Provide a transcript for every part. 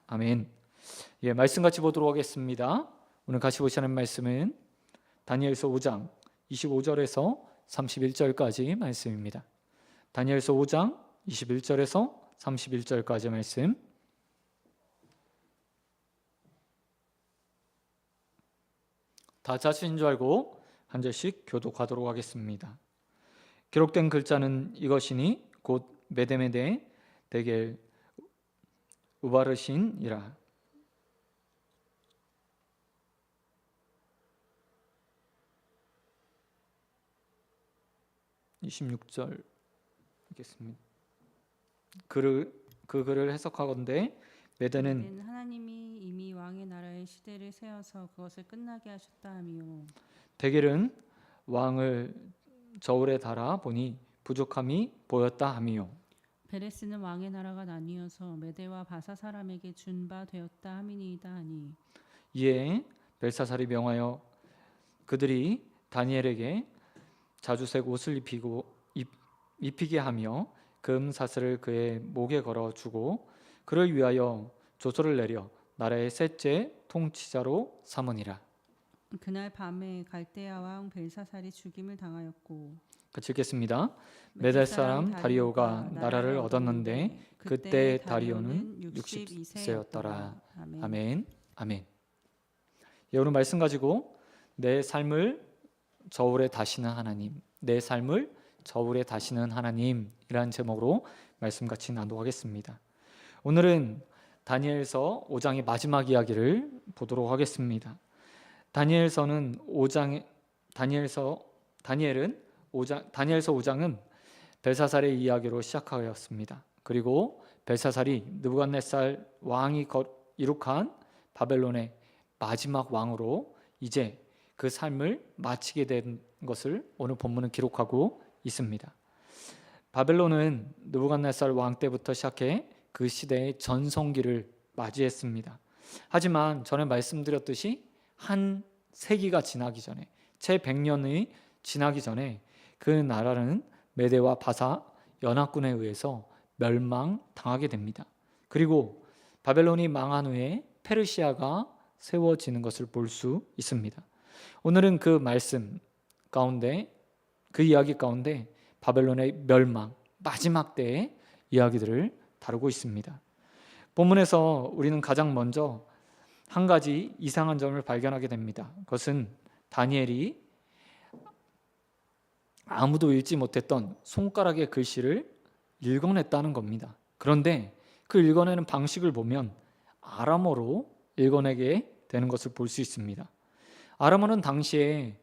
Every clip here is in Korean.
아멘. 예, 말씀 같이 보도록 하겠습니다. 오늘 같이 보시는 말씀은 다니엘서 5장 25절에서 31절까지 말씀입니다. 다니엘서 5장 21절에서 31절까지 말씀. 다 자신인 줄 알고 한 절씩 교독하도록 하겠습니다. 기록된 글자는 이것이니 곧 메데메데 데겔 우바르신이라. 26절 읽겠습니다. 그 글을 해석하건대 메데는 하나님이 이미 왕의 나라의 시대를 세워서 그것을 끝나게 하셨다 하미요. 데겔은 왕을 저울에 달아 보니 부족함이 보였다 하미요. 베레스는 왕의 나라가 나뉘어서 메대와 바사 사람에게 준 바 되었다 함이니이다 하니. 이에 벨사살이 명하여 그들이 다니엘에게 자주색 옷을 입히게 하며 금사슬을 그의 목에 걸어 주고 그를 위하여 조서를 내려 나라의 셋째 통치자로 삼으니라. 그날 밤에 갈대아 왕 벨사살이 죽임을 당하였고. 같이 읽겠습니다. 메데 사람 다리오가 나라를 얻었는데 그때 다리오는 60세였더라. 아멘. 아멘. 예, 오늘 말씀 가지고 내 삶을 저울에 다시는 하나님, 내 삶을 저울에 다시는 하나님이라는 제목으로 말씀 같이 나누겠습니다. 오늘은 다니엘서 5장의 마지막 이야기를 보도록 하겠습니다. 다니엘서 5장은 벨사살의 이야기로 시작하였습니다. 그리고 벨사살이 느부갓네살 왕이 이룩한 바벨론의 마지막 왕으로 이제 그 삶을 마치게 된 것을 오늘 본문은 기록하고 있습니다. 바벨론은 느부갓네살 왕 때부터 시작해 그 시대의 전성기를 맞이했습니다. 하지만 전에 말씀드렸듯이 한 세기가 지나기 전에, 채 100년이 지나기 전에 그 나라는 메데와 바사 연합군에 의해서 멸망당하게 됩니다. 그리고 바벨론이 망한 후에 페르시아가 세워지는 것을 볼 수 있습니다. 오늘은 그 말씀 가운데, 그 이야기 가운데 바벨론의 멸망, 마지막 때의 이야기들을 다루고 있습니다. 본문에서 우리는 가장 먼저 한 가지 이상한 점을 발견하게 됩니다. 그것은 다니엘이 아무도 읽지 못했던 손가락의 글씨를 읽어냈다는 겁니다. 그런데 그 읽어내는 방식을 보면 아람어로 읽어내게 되는 것을 볼 수 있습니다. 아람어는 당시에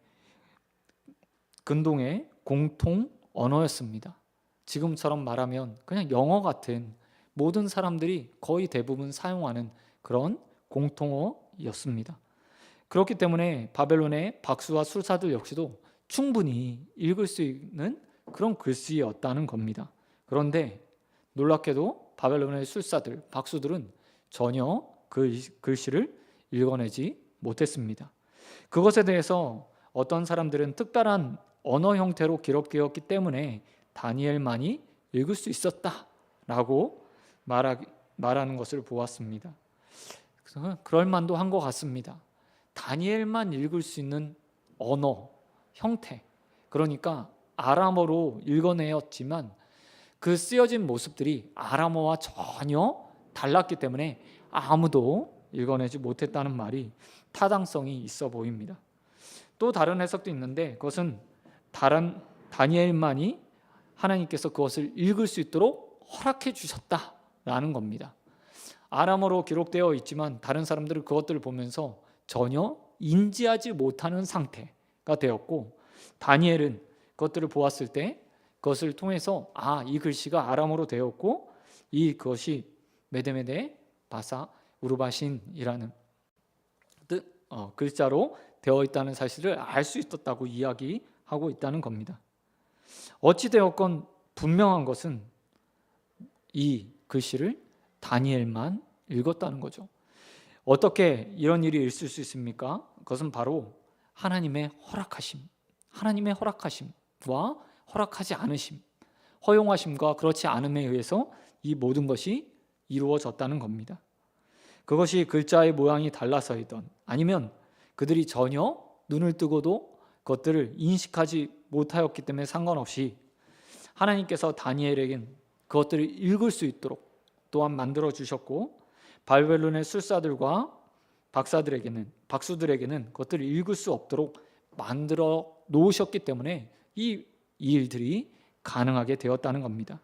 근동의 공통 언어였습니다. 지금처럼 말하면 그냥 영어 같은 모든 사람들이 거의 대부분 사용하는 그런 공통어였습니다. 그렇기 때문에 바벨론의 박수와 술사들 역시도 충분히 읽을 수 있는 그런 글씨였다는 겁니다. 그런데 놀랍게도 바벨론의 술사들, 박수들은 전혀 그 글씨를 읽어내지 못했습니다. 그것에 대해서 어떤 사람들은 특별한 언어 형태로 기록되었기 때문에 다니엘만이 읽을 수 있었다라고 말하는 것을 보았습니다. 그래서 그럴 만도 한 것 같습니다. 다니엘만 읽을 수 있는 언어 형태, 그러니까 아람어로 읽어내었지만 그 쓰여진 모습들이 아람어와 전혀 달랐기 때문에 아무도 읽어내지 못했다는 말이 타당성이 있어 보입니다. 또 다른 해석도 있는데 그것은 다니엘만이 하나님께서 그것을 읽을 수 있도록 허락해 주셨다라는 겁니다. 아람어로 기록되어 있지만 다른 사람들은 그것들을 보면서 전혀 인지하지 못하는 상태가 되었고, 다니엘은 그것들을 보았을 때 그것을 통해서 이 글씨가 아람어로 되었고 그것이 메데메데 바사 우르바신이라는 글자로 되어 있다는 사실을 알 수 있었다고 이야기하고 있다는 겁니다. 어찌되었건 분명한 것은 이 글씨를 다니엘만 읽었다는 거죠. 어떻게 이런 일이 있을 수 있습니까? 그것은 바로 하나님의 허락하심과 허락하지 않으심, 허용하심과 그렇지 않음에 의해서 이 모든 것이 이루어졌다는 겁니다. 그것이 글자의 모양이 달라서이든 아니면 그들이 전혀 눈을 뜨고도 그것들을 인식하지 못하였기 때문에 상관없이 하나님께서 다니엘에겐 그것들을 읽을 수 있도록 또한 만들어 주셨고, 바벨론의 술사들과 박수들에게는 그것들을 읽을 수 없도록 만들어 놓으셨기 때문에 이 일들이 가능하게 되었다는 겁니다.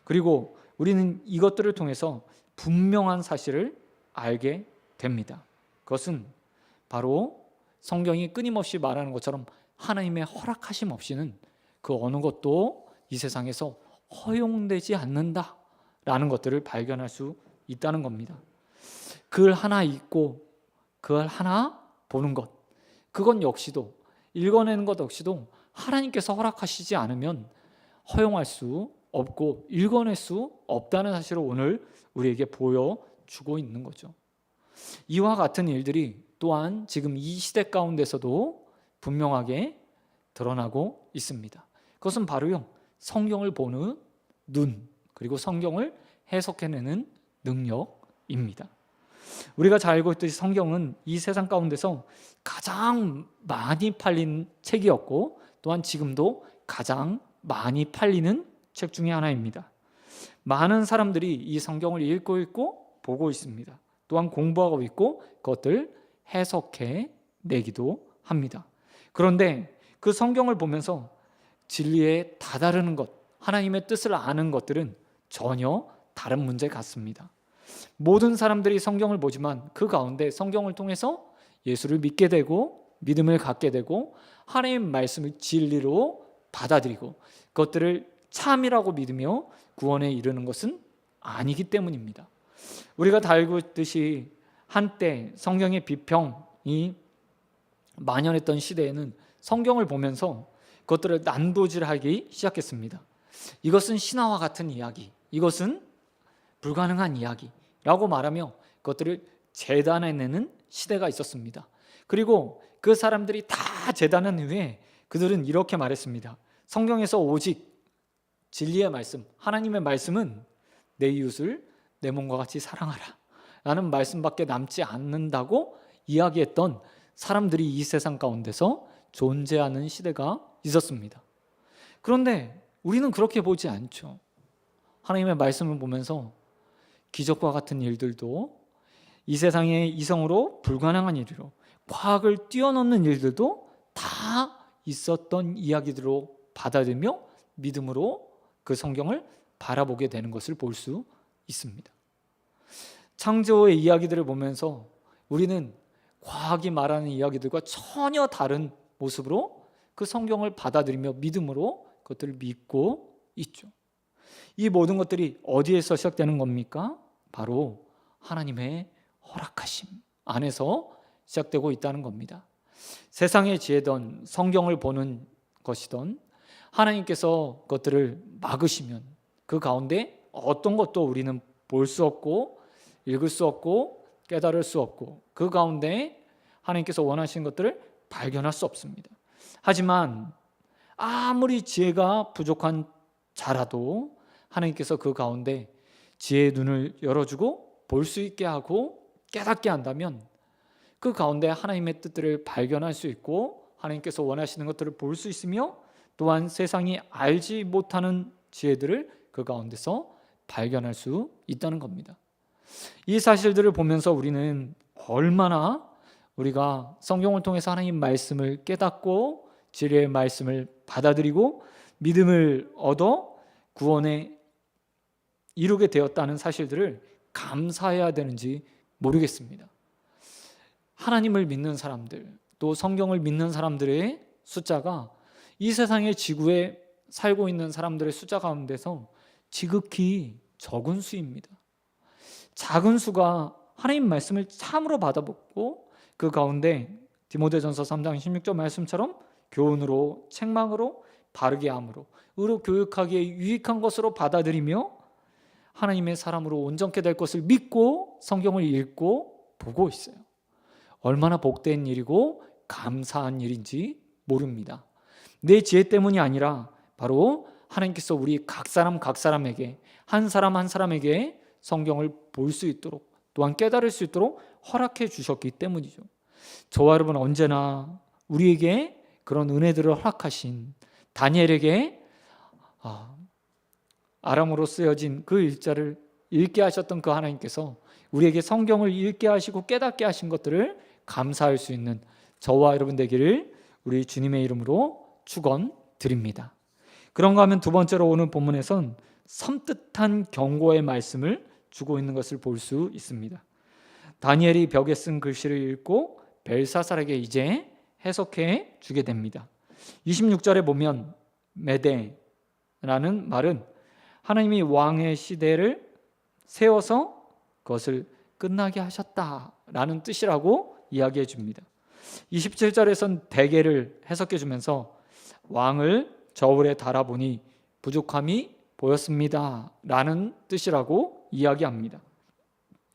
그리고 우리는 이것들을 통해서 분명한 사실을 알게 됩니다. 그것은 바로 성경이 끊임없이 말하는 것처럼 하나님의 허락하심 없이는 그 어느 것도 이 세상에서 허용되지 않는다라는 것들을 발견할 수 있다는 겁니다. 글 하나 읽고 글 하나 보는 것, 그건 역시도, 읽어내는 것 역시도 하나님께서 허락하시지 않으면 허용할 수 없고 읽어낼 수 없다는 사실을 오늘 우리에게 보여주고 있는 거죠. 이와 같은 일들이 또한 지금 이 시대 가운데서도 분명하게 드러나고 있습니다. 그것은 바로요, 성경을 보는 눈, 그리고 성경을 해석해내는 능력입니다. 우리가 잘 알고 있듯이 성경은 이 세상 가운데서 가장 많이 팔린 책이었고, 또한 지금도 가장 많이 팔리는 책 중에 하나입니다. 많은 사람들이 이 성경을 읽고 있고 보고 있습니다. 또한 공부하고 있고 그것들 해석해 내기도 합니다. 그런데 그 성경을 보면서 진리에 다다르는 것, 하나님의 뜻을 아는 것들은 전혀 다른 문제 같습니다. 모든 사람들이 성경을 보지만 그 가운데 성경을 통해서 예수를 믿게 되고 믿음을 갖게 되고 하나님의 말씀을 진리로 받아들이고 그것들을 참이라고 믿으며 구원에 이르는 것은 아니기 때문입니다. 우리가 다 알고 있듯이 한때 성경의 비평이 만연했던 시대에는 성경을 보면서 그것들을 난도질하기 시작했습니다. 이것은 신화와 같은 이야기, 이것은 불가능한 이야기라고 말하며 그것들을 재단해내는 시대가 있었습니다. 그리고 그 사람들이 다 재단한 후에 그들은 이렇게 말했습니다. 성경에서 오직 진리의 말씀, 하나님의 말씀은 내 이웃을 내 몸과 같이 사랑하라 라는 말씀밖에 남지 않는다고 이야기했던 사람들이 이 세상 가운데서 존재하는 시대가 있었습니다. 그런데 우리는 그렇게 보지 않죠. 하나님의 말씀을 보면서 기적과 같은 일들도, 이 세상의 이성으로 불가능한 일이로 과학을 뛰어넘는 일들도 다 있었던 이야기들로 받아들이며 믿음으로 그 성경을 바라보게 되는 것을 볼 수 있습니다. 창조의 이야기들을 보면서 우리는 과학이 말하는 이야기들과 전혀 다른 모습으로 그 성경을 받아들이며 믿음으로 그것들을 믿고 있죠. 이 모든 것들이 어디에서 시작되는 겁니까? 바로 하나님의 허락하심 안에서 시작되고 있다는 겁니다. 세상의 지혜든 성경을 보는 것이든 하나님께서 그것들을 막으시면 그 가운데 어떤 것도 우리는 볼 수 없고 읽을 수 없고 깨달을 수 없고 그 가운데 하나님께서 원하시는 것들을 발견할 수 없습니다. 하지만 아무리 지혜가 부족한 자라도 하나님께서 그 가운데 지혜의 눈을 열어주고 볼 수 있게 하고 깨닫게 한다면 그 가운데 하나님의 뜻들을 발견할 수 있고 하나님께서 원하시는 것들을 볼 수 있으며 또한 세상이 알지 못하는 지혜들을 그 가운데서 발견할 수 있다는 겁니다. 이 사실들을 보면서 우리는 얼마나 우리가 성경을 통해서 하나님 말씀을 깨닫고 진리의 말씀을 받아들이고 믿음을 얻어 구원에 이루게 되었다는 사실들을 감사해야 되는지 모르겠습니다. 하나님을 믿는 사람들, 또 성경을 믿는 사람들의 숫자가 이 세상의 지구에 살고 있는 사람들의 숫자 가운데서 지극히 적은 수입니다. 작은 수가 하나님 말씀을 참으로 받아보고 그 가운데 디모데전서 3장 16절 말씀처럼 교훈으로 책망으로 바르게 함으로 의로 교육하기에 유익한 것으로 받아들이며 하나님의 사람으로 온전케 될 것을 믿고 성경을 읽고 보고 있어요. 얼마나 복된 일이고 감사한 일인지 모릅니다. 내 지혜 때문이 아니라 바로 하나님께서 우리 각 사람에게 한 사람 한 사람에게 성경을 볼 수 있도록 또한 깨달을 수 있도록 허락해 주셨기 때문이죠. 저와 여러분 언제나 우리에게 그런 은혜들을 허락하신 다니엘에게 아람어로 쓰여진 그 일자를 읽게 하셨던 그 하나님께서 우리에게 성경을 읽게 하시고 깨닫게 하신 것들을 감사할 수 있는 저와 여러분 되기를 우리 주님의 이름으로 축원드립니다. 그런가 하면 두 번째로 오늘 본문에선 섬뜩한 경고의 말씀을 주고 있는 것을 볼 수 있습니다. 다니엘이 벽에 쓴 글씨를 읽고 벨사살에게 이제 해석해 주게 됩니다. 26절에 보면 메대라는 말은 하나님이 왕의 시대를 세워서 그것을 끝나게 하셨다라는 뜻이라고 이야기해 줍니다. 27절에선 대개를 해석해 주면서 왕을 저울에 달아보니 부족함이 보였습니다 라는 뜻이라고 이야기합니다.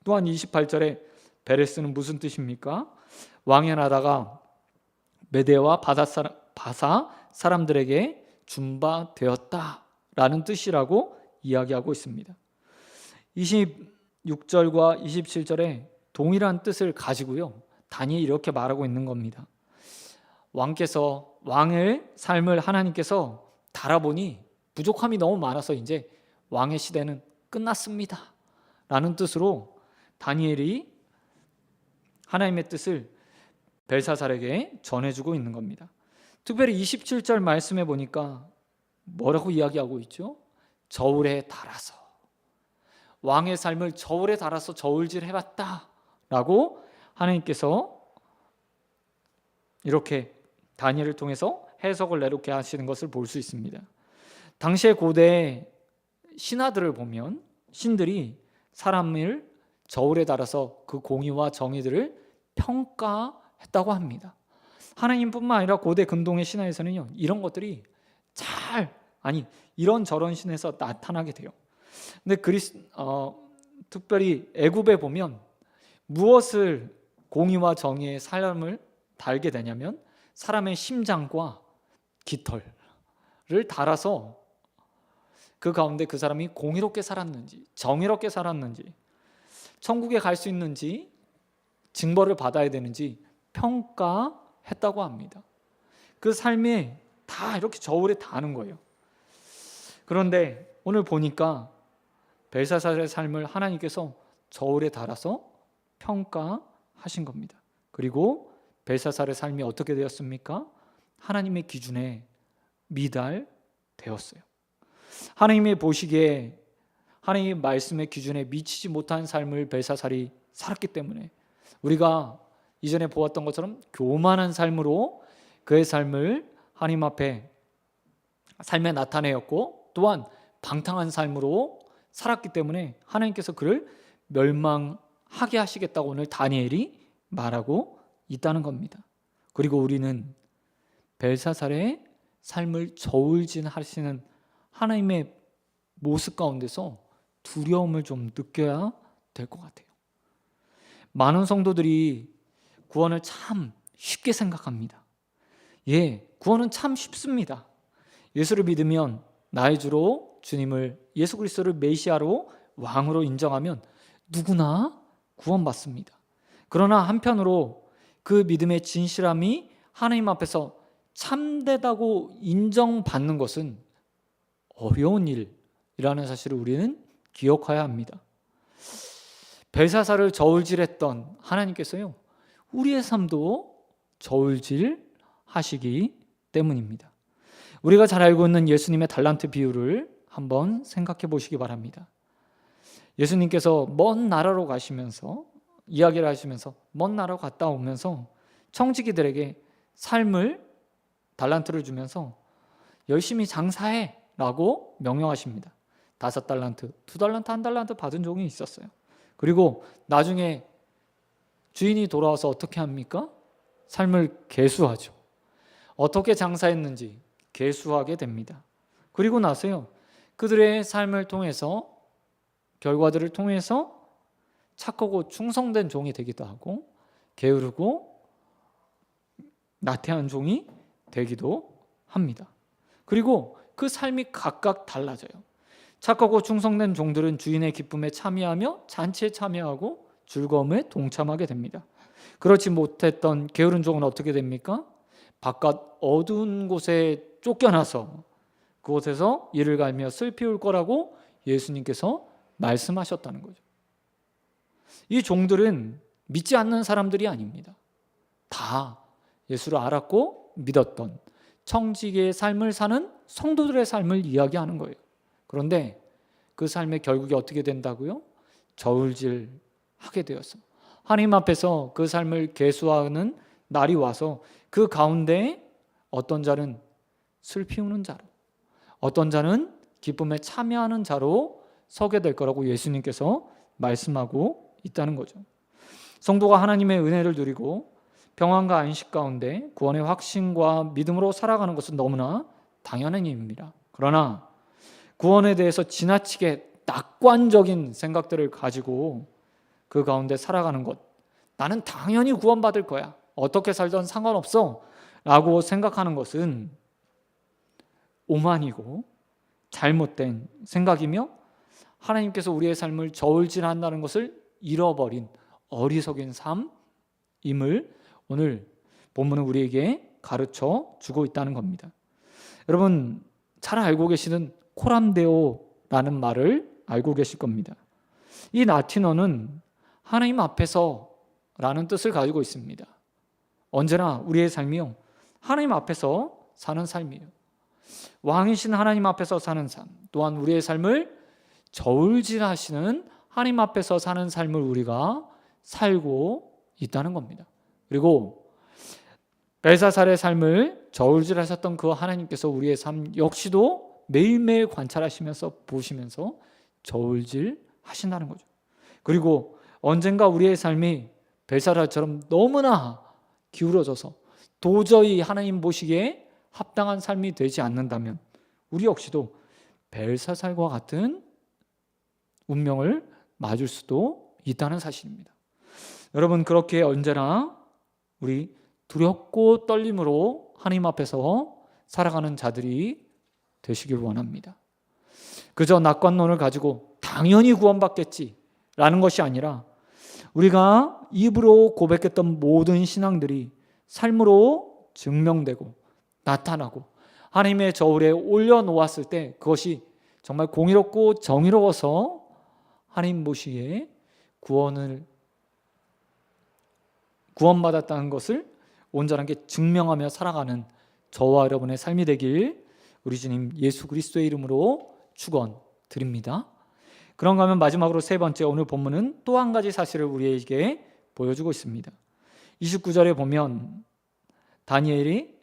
또한 28절에 베레스는 무슨 뜻입니까? 왕의 나라가 메대와 바사 사람들에게 준바되었다 라는 뜻이라고 이야기하고 있습니다. 26절과 27절에 동일한 뜻을 가지고요, 다니엘이 이렇게 말하고 있는 겁니다. 왕의 삶을 하나님께서 달아보니 부족함이 너무 많아서 이제 왕의 시대는 끝났습니다 라는 뜻으로 다니엘이 하나님의 뜻을 벨사살에게 전해주고 있는 겁니다. 특별히 27절 말씀에 보니까 뭐라고 이야기하고 있죠? 저울에 달아서, 왕의 삶을 저울에 달아서 저울질 해봤다 라고 하나님께서 이렇게 다니엘을 통해서 해석을 내놓게 하시는 것을 볼 수 있습니다. 당시의 고대 신화들을 보면 신들이 사람을 저울에 달아서 그 공의와 정의들을 평가했다고 합니다. 하나님뿐만 아니라 고대 근동의 신화에서는요, 이런 것들이 이런저런 신에서 나타나게 돼요. 근데 특별히 애굽에 보면 무엇을 공의와 정의의 사람을 달게 되냐면 사람의 심장과 깃털을 달아서 그 가운데 그 사람이 공의롭게 살았는지 정의롭게 살았는지 천국에 갈 수 있는지 징벌을 받아야 되는지 평가했다고 합니다. 그 삶에 다 이렇게 저울에 다는 거예요. 그런데 오늘 보니까 벨사살의 삶을 하나님께서 저울에 달아서 평가하신 겁니다. 그리고 벨사살의 삶이 어떻게 되었습니까? 하나님의 기준에 미달되었어요. 하나님이 보시기에 하나님의 말씀의 기준에 미치지 못한 삶을 벨사살이 살았기 때문에 우리가 이전에 보았던 것처럼 교만한 삶으로 그의 삶을 하나님 앞에 삶에 나타내었고, 또한 방탕한 삶으로 살았기 때문에 하나님께서 그를 멸망하게 하시겠다고 오늘 다니엘이 말하고 있다는 겁니다. 그리고 우리는 벨사살의 삶을 저울질하시는 하나님의 모습 가운데서 두려움을 좀 느껴야 될 것 같아요. 많은 성도들이 구원을 참 쉽게 생각합니다. 구원은 참 쉽습니다. 예수를 믿으면 나의 주로 주님을 예수 그리스도를 메시아로 왕으로 인정하면 누구나 구원받습니다. 그러나 한편으로 그 믿음의 진실함이 하나님 앞에서 참되다고 인정받는 것은 어려운 일이라는 사실을 우리는 기억해야 합니다. 벨사살을 저울질했던 하나님께서요, 우리의 삶도 저울질하시기 때문입니다. 우리가 잘 알고 있는 예수님의 달란트 비유를 한번 생각해 보시기 바랍니다. 예수님께서 먼 나라로 가시면서 이야기를 하시면서 먼 나라로 갔다 오면서 청지기들에게 달란트를 주면서 열심히 장사해 라고 명령하십니다. 5달란트, 2달란트, 1달란트 받은 종이 있었어요. 그리고 나중에 주인이 돌아와서 어떻게 합니까? 삶을 계수하죠. 어떻게 장사했는지 계수하게 됩니다. 그리고 나서요, 그들의 삶을 통해서, 결과들을 통해서 착하고 충성된 종이 되기도 하고 게으르고 나태한 종이 되기도 합니다. 그리고 그 삶이 각각 달라져요. 착하고 충성된 종들은 주인의 기쁨에 참여하며 잔치에 참여하고 즐거움에 동참하게 됩니다. 그렇지 못했던 게으른 종은 어떻게 됩니까? 바깥 어두운 곳에 쫓겨나서 그곳에서 이를 갈며 슬피 울 거라고 예수님께서 말씀하셨다는 거죠. 이 종들은 믿지 않는 사람들이 아닙니다. 다 예수를 알았고 믿었던 청지기의 삶을 사는 성도들의 삶을 이야기하는 거예요. 그런데 그 삶의 결국이 어떻게 된다고요? 저울질하게 되었어. 하나님 앞에서 그 삶을 계수하는 날이 와서 그 가운데 어떤 자는 슬피 우는 자로, 어떤 자는 기쁨에 참여하는 자로 서게 될 거라고 예수님께서 말씀하고 있다는 거죠. 성도가 하나님의 은혜를 누리고 평안과 안식 가운데 구원의 확신과 믿음으로 살아가는 것은 너무나 당연한 일입니다. 그러나 구원에 대해서 지나치게 낙관적인 생각들을 가지고 그 가운데 살아가는 것, 나는 당연히 구원받을 거야, 어떻게 살든 상관없어 라고 생각하는 것은 오만이고 잘못된 생각이며 하나님께서 우리의 삶을 저울질한다는 것을 잃어버린 어리석인 삶임을 오늘 본문은 우리에게 가르쳐 주고 있다는 겁니다. 여러분 잘 알고 계시는 코람데오라는 말을 알고 계실 겁니다. 이 라틴어는 하나님 앞에서 라는 뜻을 가지고 있습니다. 언제나 우리의 삶이요, 하나님 앞에서 사는 삶이에요. 왕이신 하나님 앞에서 사는 삶, 또한 우리의 삶을 저울질하시는 하나님 앞에서 사는 삶을 우리가 살고 있다는 겁니다. 그리고 벨사살의 삶을 저울질하셨던 그 하나님께서 우리의 삶 역시도 매일매일 관찰하시면서 보시면서 저울질하신다는 거죠. 그리고 언젠가 우리의 삶이 벨사살처럼 너무나 기울어져서 도저히 하나님 보시기에 합당한 삶이 되지 않는다면 우리 역시도 벨사살과 같은 운명을 맞을 수도 있다는 사실입니다. 여러분 그렇게 언제나 우리 두렵고 떨림으로 하나님 앞에서 살아가는 자들이 되시길 원합니다. 그저 낙관론을 가지고 당연히 구원받겠지라는 것이 아니라 우리가 입으로 고백했던 모든 신앙들이 삶으로 증명되고 나타나고 하나님의 저울에 올려놓았을 때 그것이 정말 공의롭고 정의로워서 하나님 보시기에 구원받았다는 것을 온전하게 증명하며 살아가는 저와 여러분의 삶이 되길 우리 주님 예수 그리스도의 이름으로 축원드립니다. 그런가 하면 마지막으로 세 번째, 오늘 본문은 또 한 가지 사실을 우리에게 보여주고 있습니다. 29절에 보면 다니엘이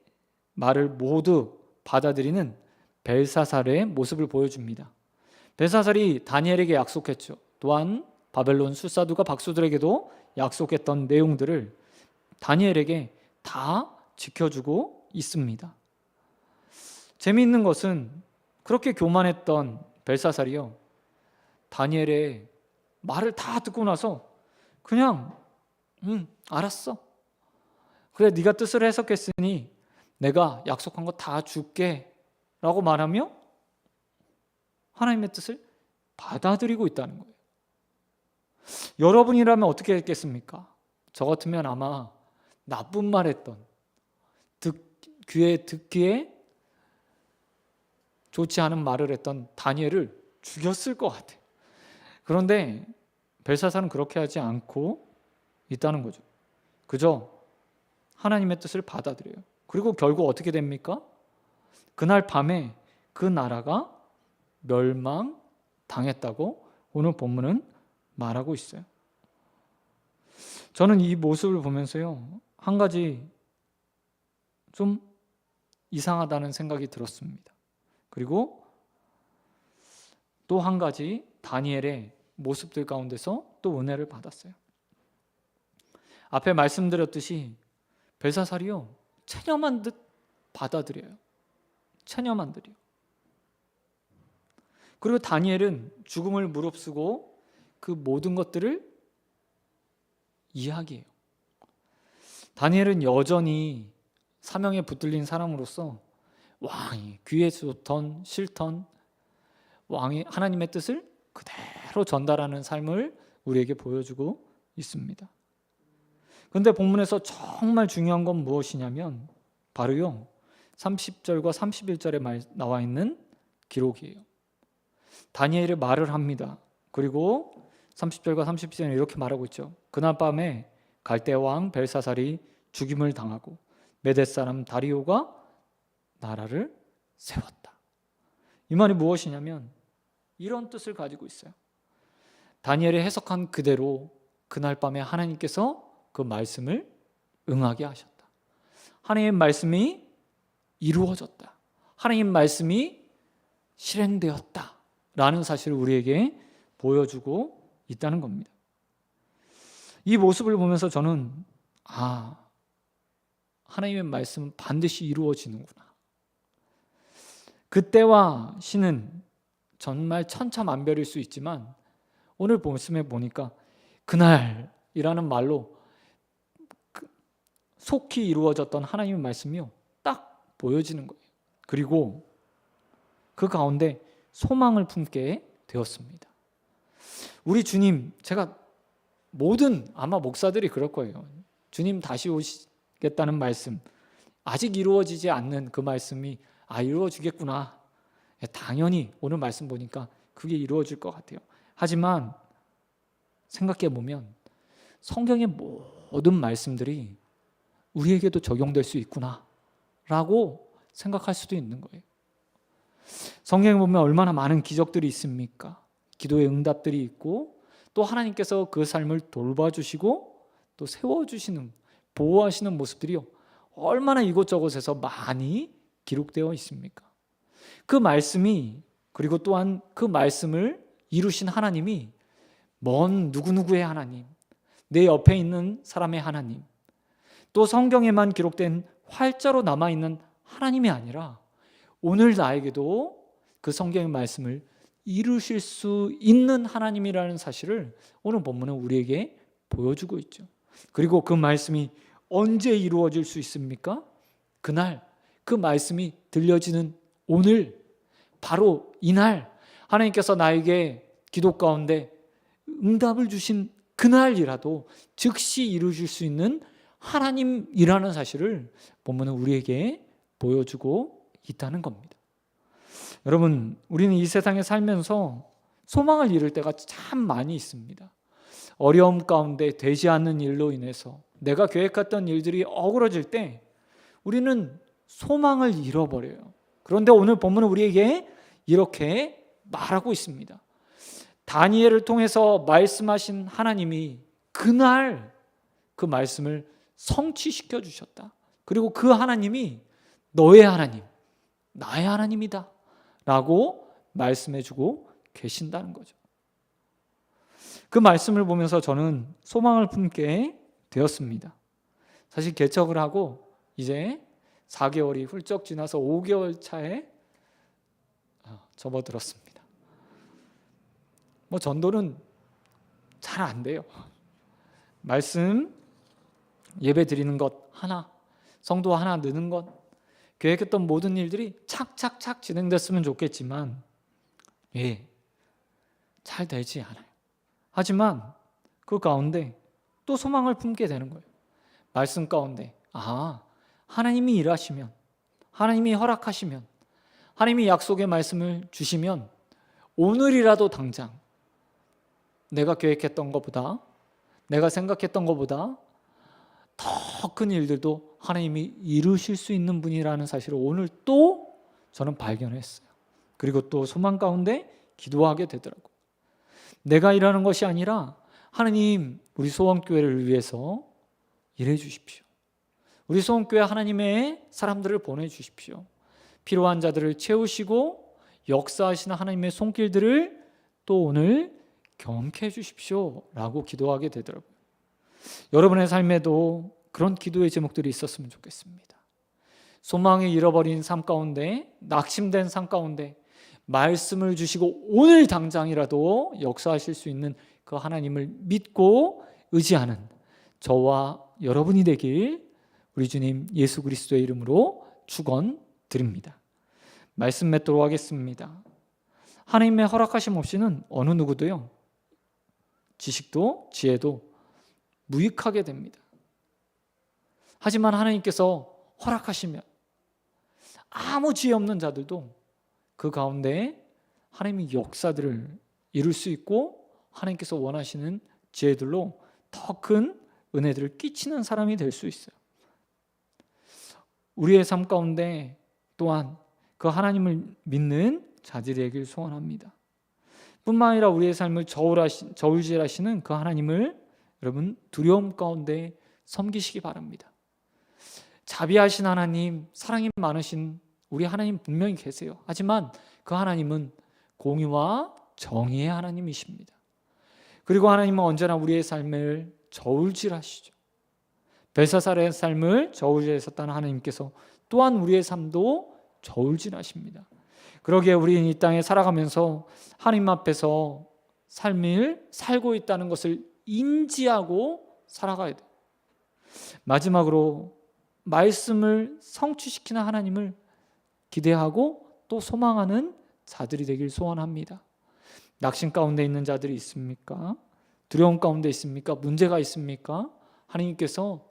말을 모두 받아들이는 벨사살의 모습을 보여줍니다. 벨사살이 다니엘에게 약속했죠. 또한 바벨론 술사두가 박수들에게도 약속했던 내용들을 다니엘에게 다 지켜주고 있습니다. 재미있는 것은 그렇게 교만했던 벨사살이요, 다니엘의 말을 다 듣고 나서 그냥 알았어, 그래 네가 뜻을 해석했으니 내가 약속한 거 다 줄게 라고 말하며 하나님의 뜻을 받아들이고 있다는 거예요. 여러분이라면 어떻게 했겠습니까? 저 같으면 아마 나쁜 말 했던, 귀에 듣기에 좋지 않은 말을 했던 다니엘을 죽였을 것 같아요. 그런데 벨사살은 그렇게 하지 않고 있다는 거죠. 그저 하나님의 뜻을 받아들여요. 그리고 결국 어떻게 됩니까? 그날 밤에 그 나라가 멸망당했다고 오늘 본문은 말하고 있어요. 저는 이 모습을 보면서요, 한 가지 좀 이상하다는 생각이 들었습니다. 그리고 또 한 가지 다니엘의 모습들 가운데서 또 은혜를 받았어요. 앞에 말씀드렸듯이 벨사살이요, 체념한 듯 받아들여요. 체념한 듯이요. 그리고 다니엘은 죽음을 무릅쓰고 그 모든 것들을 이야기해요. 다니엘은 여전히 사명에 붙들린 사람으로서 왕이 귀에 좋던 싫던 왕이 하나님의 뜻을 그대로 전달하는 삶을 우리에게 보여주고 있습니다. 그런데 본문에서 정말 중요한 건 무엇이냐면 바로요 30절과 31절에 나와 있는 기록이에요. 다니엘이 말을 합니다. 그리고 30절과 31절에 이렇게 말하고 있죠. 그날 밤에 갈대 왕 벨사살이 죽임을 당하고 메대 사람 다리오가 나라를 세웠다. 이 말이 무엇이냐면 이런 뜻을 가지고 있어요. 다니엘이 해석한 그대로 그날 밤에 하나님께서 그 말씀을 응하게 하셨다. 하나님의 말씀이 이루어졌다. 하나님의 말씀이 실행되었다. 라는 사실을 우리에게 보여주고 있다는 겁니다. 이 모습을 보면서 저는 하나님의 말씀은 반드시 이루어지는구나. 그때와 시는 정말 천차만별일 수 있지만 오늘 말씀에 보니까 그날이라는 말로 속히 이루어졌던 하나님의 말씀이요 딱 보여지는 거예요. 그리고 그 가운데 소망을 품게 되었습니다. 우리 주님, 제가 아마 목사들이 그럴 거예요. 주님 다시 오시겠다는 말씀, 아직 이루어지지 않는 그 말씀이 이루어지겠구나. 당연히 오늘 말씀 보니까 그게 이루어질 것 같아요. 하지만 생각해 보면 성경의 모든 말씀들이 우리에게도 적용될 수 있구나 라고 생각할 수도 있는 거예요. 성경에 보면 얼마나 많은 기적들이 있습니까? 기도의 응답들이 있고 또 하나님께서 그 삶을 돌봐주시고 또 세워주시는, 보호하시는 모습들이 얼마나 이곳저곳에서 많이 기록되어 있습니까? 그 말씀이, 그리고 또한 그 말씀을 이루신 하나님이 먼 누구누구의 하나님, 내 옆에 있는 사람의 하나님, 또 성경에만 기록된 활자로 남아있는 하나님이 아니라 오늘 나에게도 그 성경의 말씀을 이루실 수 있는 하나님이라는 사실을 오늘 본문은 우리에게 보여주고 있죠. 그리고 그 말씀이 언제 이루어질 수 있습니까? 그날 그 말씀이 들려지는 오늘, 바로 이날 하나님께서 나에게 기도 가운데 응답을 주신 그날이라도 즉시 이루실 수 있는 하나님이라는 사실을 본문은 우리에게 보여주고 있다는 겁니다. 여러분, 우리는 이 세상에 살면서 소망을 잃을 때가 참 많이 있습니다. 어려움 가운데 되지 않는 일로 인해서 내가 계획했던 일들이 어그러질 때 우리는 소망을 잃어버려요. 그런데 오늘 본문은 우리에게 이렇게 말하고 있습니다. 다니엘을 통해서 말씀하신 하나님이 그날 그 말씀을 성취시켜 주셨다. 그리고 그 하나님이 너의 하나님, 나의 하나님이다 라고 말씀해 주고 계신다는 거죠. 그 말씀을 보면서 저는 소망을 품게 되었습니다. 사실 개척을 하고 이제 4개월이 훌쩍 지나서 5개월 차에 접어들었습니다. 전도는 잘 안 돼요. 말씀 예배 드리는 것 하나, 성도 하나 느는 것, 계획했던 모든 일들이 착착착 진행됐으면 좋겠지만 잘 되지 않아요. 하지만 그 가운데 또 소망을 품게 되는 거예요. 말씀 가운데 하나님이 일하시면, 하나님이 허락하시면, 하나님이 약속의 말씀을 주시면 오늘이라도 당장 내가 계획했던 것보다, 내가 생각했던 것보다 더 큰 일들도 하나님이 이루실 수 있는 분이라는 사실을 오늘 또 저는 발견했어요. 그리고 또 소망 가운데 기도하게 되더라고요. 내가 일하는 것이 아니라 하나님, 우리 소원교회를 위해서 일해 주십시오. 우리 소원교회 하나님의 사람들을 보내주십시오. 필요한 자들을 채우시고 역사하시는 하나님의 손길들을 또 오늘 경험케 해 주십시오 라고 기도하게 되더라고요. 여러분의 삶에도 그런 기도의 제목들이 있었으면 좋겠습니다. 소망을 잃어버린 삶 가운데, 낙심된 삶 가운데 말씀을 주시고 오늘 당장이라도 역사하실 수 있는 그 하나님을 믿고 의지하는 저와 여러분이 되길 우리 주님 예수 그리스도의 이름으로 축원드립니다. 말씀 맺도록 하겠습니다. 하나님의 허락하심 없이는 어느 누구도요, 지식도 지혜도 무익하게 됩니다. 하지만 하나님께서 허락하시면 아무 지혜 없는 자들도 그 가운데 하나님의 역사들을 이룰 수 있고 하나님께서 원하시는 지혜들로 더 큰 은혜들을 끼치는 사람이 될 수 있어요. 우리의 삶 가운데 또한 그 하나님을 믿는 자들이 되길 소원합니다. 뿐만 아니라 우리의 삶을 저울질하시는 그 하나님을 여러분 두려움 가운데 섬기시기 바랍니다. 자비하신 하나님, 사랑이 많으신 우리 하나님 분명히 계세요. 하지만 그 하나님은 공의와 정의의 하나님이십니다. 그리고 하나님은 언제나 우리의 삶을 저울질하시죠. 벨사살의 삶을 저울질하셨다는 하나님께서 또한 우리의 삶도 저울질하십니다. 그러기에 우리는 이 땅에 살아가면서 하나님 앞에서 삶을 살고 있다는 것을 인지하고 살아가야 돼요. 마지막으로 말씀을 성취시키는 하나님을 기대하고 또 소망하는 자들이 되길 소원합니다. 낙심 가운데 있는 자들이 있습니까? 두려움 가운데 있습니까? 문제가 있습니까? 하나님께서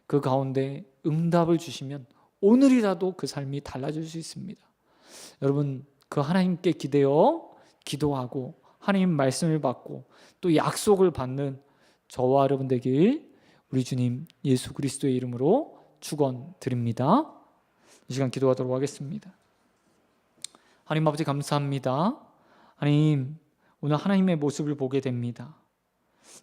그 가운데 응답을 주시면 오늘이라도 그 삶이 달라질 수 있습니다. 여러분, 그 하나님께 기대어 기도하고 하나님 말씀을 받고 또 약속을 받는 저와 여러분 되길 우리 주님 예수 그리스도의 이름으로 축원드립니다. 이 시간 기도하도록 하겠습니다. 하나님 아버지 감사합니다. 하나님, 오늘 하나님의 모습을 보게 됩니다.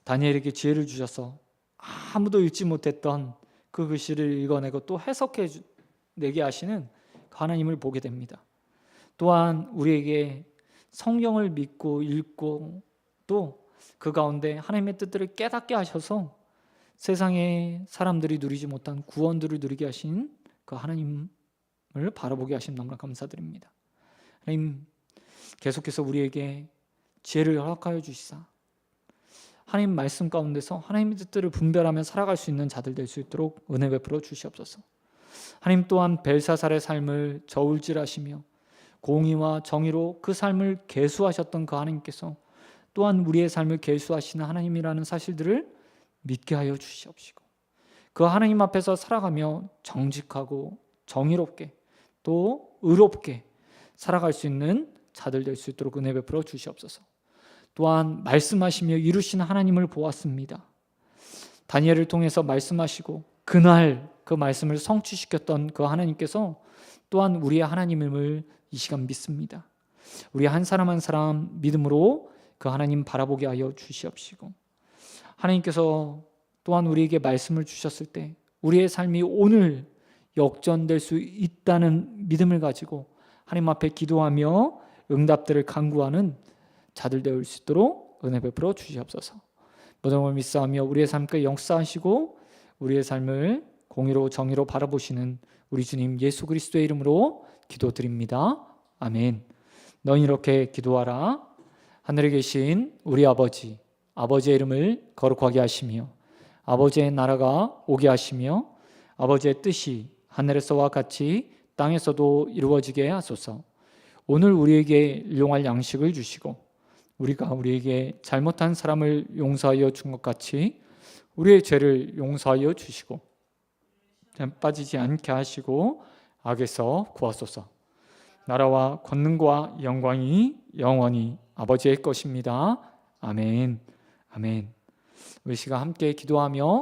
다니엘에게 지혜를 주셔서 아무도 읽지 못했던 그 글씨를 읽어내고 또 해석해내게 하시는 하나님을 보게 됩니다. 또한 우리에게 성경을 믿고 읽고 또 그 가운데 하나님의 뜻들을 깨닫게 하셔서 세상의 사람들이 누리지 못한 구원들을 누리게 하신 그 하나님을 바라보게 하신 너무나 감사드립니다. 하나님, 계속해서 우리에게 지혜를 허락하여 주시사 하나님 말씀 가운데서 하나님의 뜻들을 분별하며 살아갈 수 있는 자들 될 수 있도록 은혜 베풀어 주시옵소서. 하나님 또한 벨사살의 삶을 저울질하시며 공의와 정의로 그 삶을 계수하셨던 그 하나님께서 또한 우리의 삶을 계수하시는 하나님이라는 사실들을 믿게 하여 주시옵시고 그 하나님 앞에서 살아가며 정직하고 정의롭게 또 의롭게 살아갈 수 있는 자들 될 수 있도록 은혜 베풀어 주시옵소서. 또한 말씀하시며 이루시는 하나님을 보았습니다. 다니엘을 통해서 말씀하시고 그날 그 말씀을 성취시켰던 그 하나님께서 또한 우리의 하나님임을 이 시간 믿습니다. 우리 한 사람 한 사람 믿음으로 그 하나님 바라보게 하여 주시옵시고 하나님께서 또한 우리에게 말씀을 주셨을 때 우리의 삶이 오늘 역전될 수 있다는 믿음을 가지고 하나님 앞에 기도하며 응답들을 간구하는 자들 되어 수 있도록 은혜 베풀어 주시옵소서. 모든 걸 믿사하며 우리의 삶과 역사하시고 우리의 삶을 공의로 정의로 바라보시는 우리 주님 예수 그리스도의 이름으로 기도드립니다. 아멘. 너희 이렇게 기도하라. 하늘에 계신 우리 아버지, 아버지의 이름을 거룩하게 하시며 아버지의 나라가 오게 하시며 아버지의 뜻이 하늘에서와 같이 땅에서도 이루어지게 하소서. 오늘 우리에게 일용할 양식을 주시고 우리가 우리에게 잘못한 사람을 용서하여 준 것 같이 우리의 죄를 용서하여 주시고 빠지지 않게 하시고 악에서 구하소서. 나라와 권능과 영광이 영원히 아버지의 것입니다. 아멘. 아멘. 우리 시간 함께 기도하며